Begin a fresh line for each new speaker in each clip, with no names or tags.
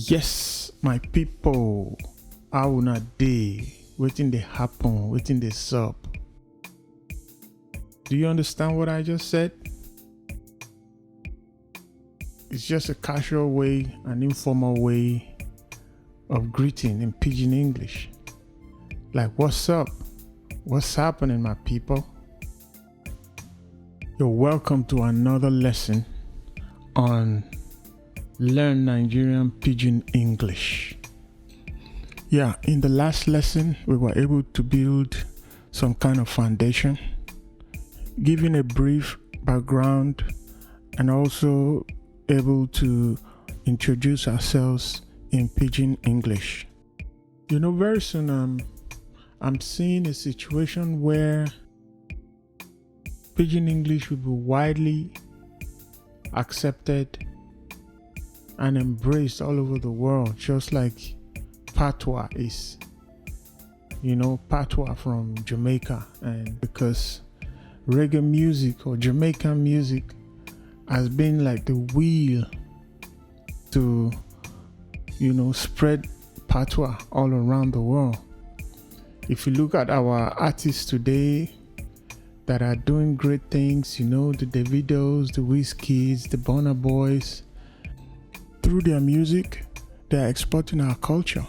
Yes, my people, how una dey? Wetin dey happen? Wetin dey sup? Do you understand what I just said? It's just a casual way, an informal way of greeting in Pidgin English. Like, what's up? What's happening, my people? You're welcome to another lesson on Learn Nigerian Pidgin English. Yeah, in the last lesson, we were able to build some kind of foundation, giving a brief background and also able to introduce ourselves in Pidgin English. You know, very soon I'm seeing a situation where Pidgin English will be widely accepted and embraced all over the world, just like Patois is. You know, Patois from Jamaica, and because reggae music or Jamaican music has been like the wheel to, you know, spread Patois all around the world. If you look at our artists today that are doing great things, you know, the Davidos, the Wizkids, the Burna Boys, through their music, they are exporting our culture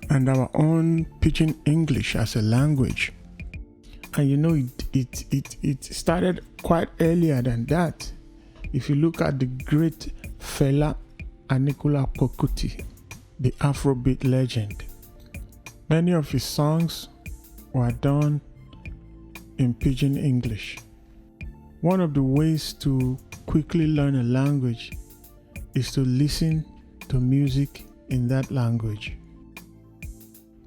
and our own Pidgin English as a language. And you know, it started quite earlier than that. If you look at the great Fela Anikulapo Kuti, the Afrobeat legend, many of his songs were done in Pidgin English. One of the ways to quickly learn a language is to listen to music in that language.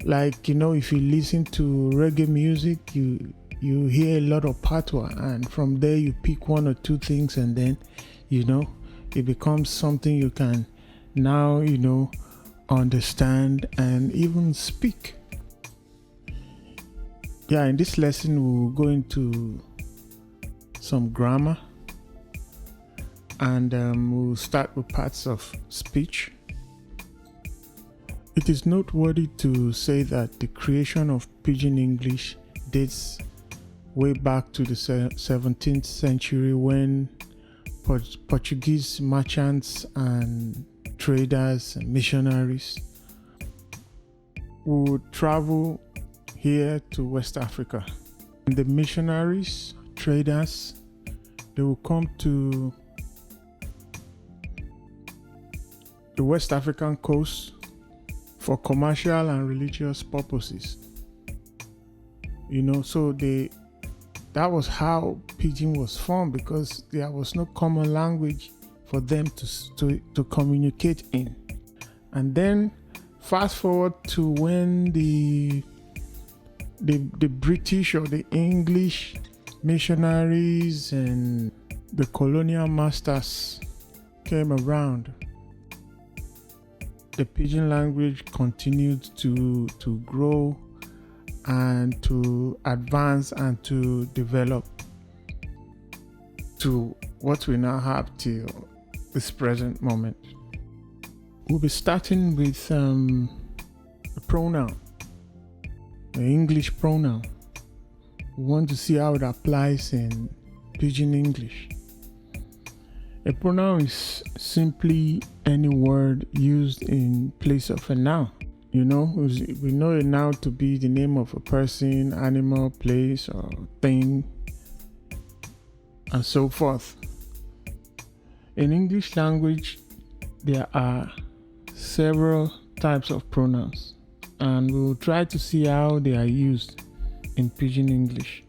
Like, you know, if you listen to reggae music, you hear a lot of patois, and from there you pick one or two things, and then, you know, it becomes something you can now, you know, understand and even speak. Yeah, in this lesson we'll go into some grammar, and we'll start with parts of speech. It is noteworthy to say that the creation of Pidgin English dates way back to the 17th century, when Portuguese merchants and traders and missionaries would travel here to West Africa. And the missionaries, traders, they will come to the West African coast for commercial and religious purposes. You know, so that was how Pidgin was formed, because there was no common language for them to communicate in. And then fast forward to when the British or the English missionaries and the colonial masters came around. The Pidgin language continued to grow and to advance and to develop to what we now have till this present moment. We'll be starting with a pronoun, the English pronoun. We want to see how it applies in Pidgin English. A pronoun is simply any word used in place of a noun. You know, we know a noun to be the name of a person, animal, place, or thing, and so forth. In English language, there are several types of pronouns, and we will try to see how they are used in Pidgin English.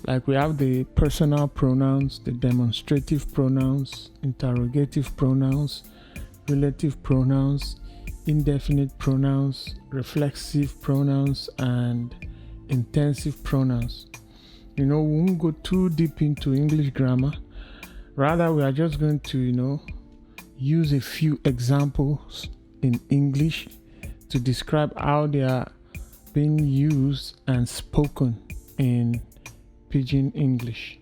Like, we have the personal pronouns, the demonstrative pronouns, interrogative pronouns, relative pronouns, indefinite pronouns, reflexive pronouns, and intensive pronouns. You know, we won't go too deep into English grammar. Rather, we are just going to, you know, use a few examples in English to describe how they are being used and spoken in Pidgin English.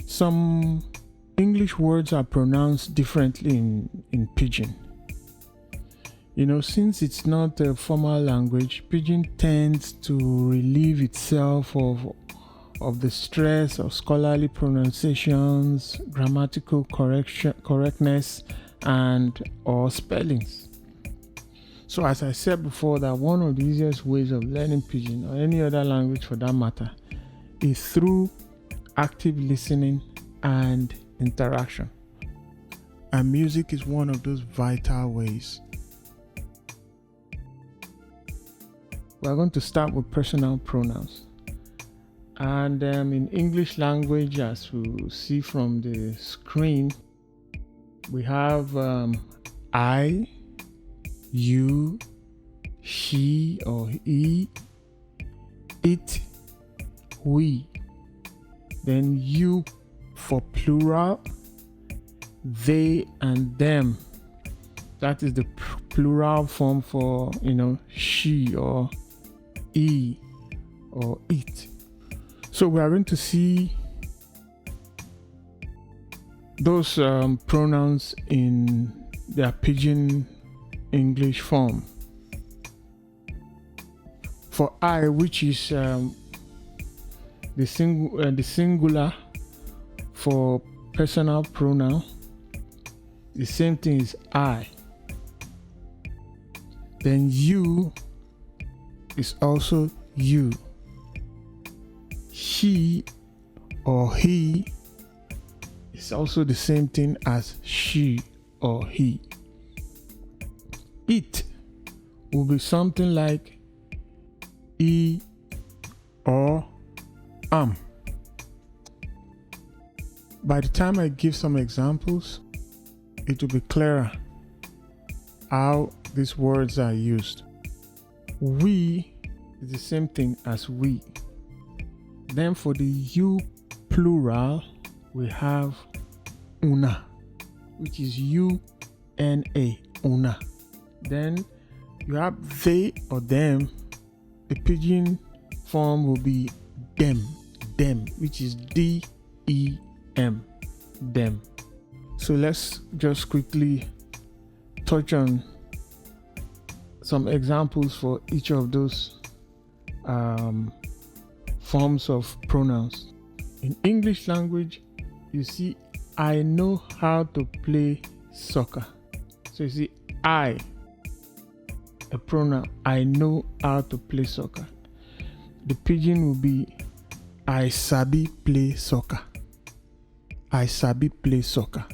Some English words are pronounced differently in Pidgin. Since it's not a formal language, Pidgin tends to relieve itself of the stress of scholarly pronunciations, grammatical correctness, or spellings. So as I said before, that one of the easiest ways of learning Pidgin, or any other language for that matter, is through active listening and interaction. And music is one of those vital ways. We're going to start with personal pronouns. And in English language, as we see from the screen, we have I, you, she or he, it, we. Then you for plural, they and them. That is the plural form for, she or he or it. So we are going to see those pronouns in their Pidgin English form. For I, which is the singular for personal pronoun, the same thing is I. Then you is also you. She or he is also the same thing as she or he. It will be something like he or am. By the time I give some examples, it will be clearer how these words are used. We is the same thing as we. Then for the you plural, we have una, which is U-N-A, una. Then you have they or them. The Pidgin form will be them, which is D-E-M, them. So let's just quickly touch on some examples for each of those forms of pronouns. In English language, you see, I know how to play soccer. So you see, I, a pronoun, I know how to play soccer. The Pidgin will be, I sabi play soccer. I sabi play soccer.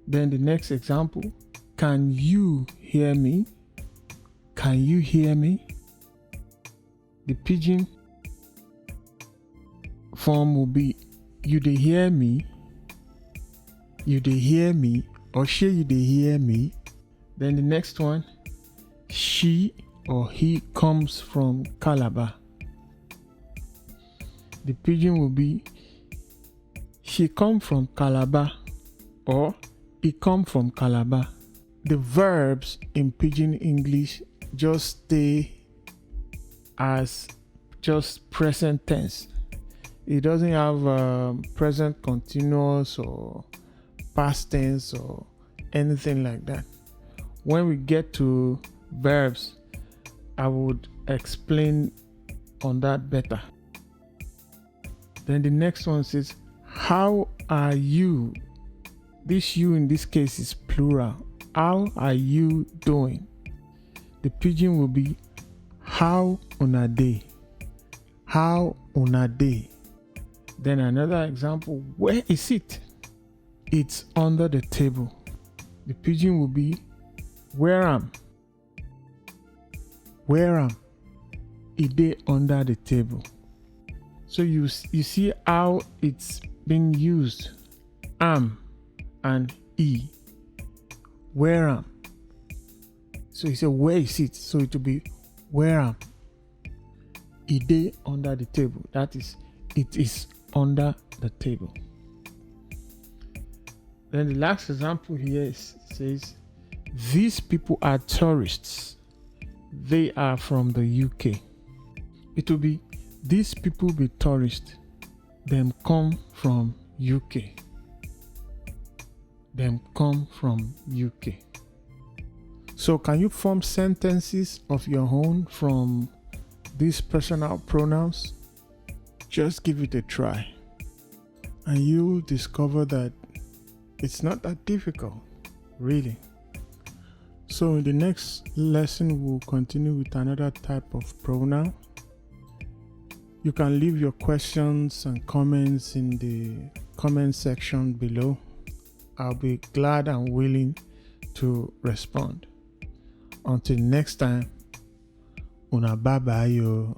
Then the next example, can you hear me? Can you hear me? The Pidgin form will be, you dey hear me? You dey hear me? Or she you dey hear me? Then the next one, she or he comes from Calabar. The Pidgin will be, she come from Calabar, or he come from Calabar. The verbs in Pidgin English just stay as just present tense. It doesn't have present continuous or past tense or anything like that. When we get to verbs, I would explain on that better. Then the next one says, how are you? This you in this case is plural. How are you doing? The Pidgin will be, how una dey? How una dey? Then another example, where is it? It's under the table. The Pidgin will be, where am? Where am? It dey under the table. So you see how it's been used. Am and e. Where am? So you say, where is it? So it will be, where am? It dey under the table. That is, it is under the table. Then the last example here says, these people are tourists. They are from the UK. It will be, these people be tourists. Them come from UK. them come from UK. So can you form sentences of your own from these personal pronouns? Just give it a try, and you'll discover that it's not that difficult, really. So in the next lesson, we'll continue with another type of pronoun. You can leave your questions and comments in the comment section below. I'll be glad and willing to respond. Until next time, una bye bye yo.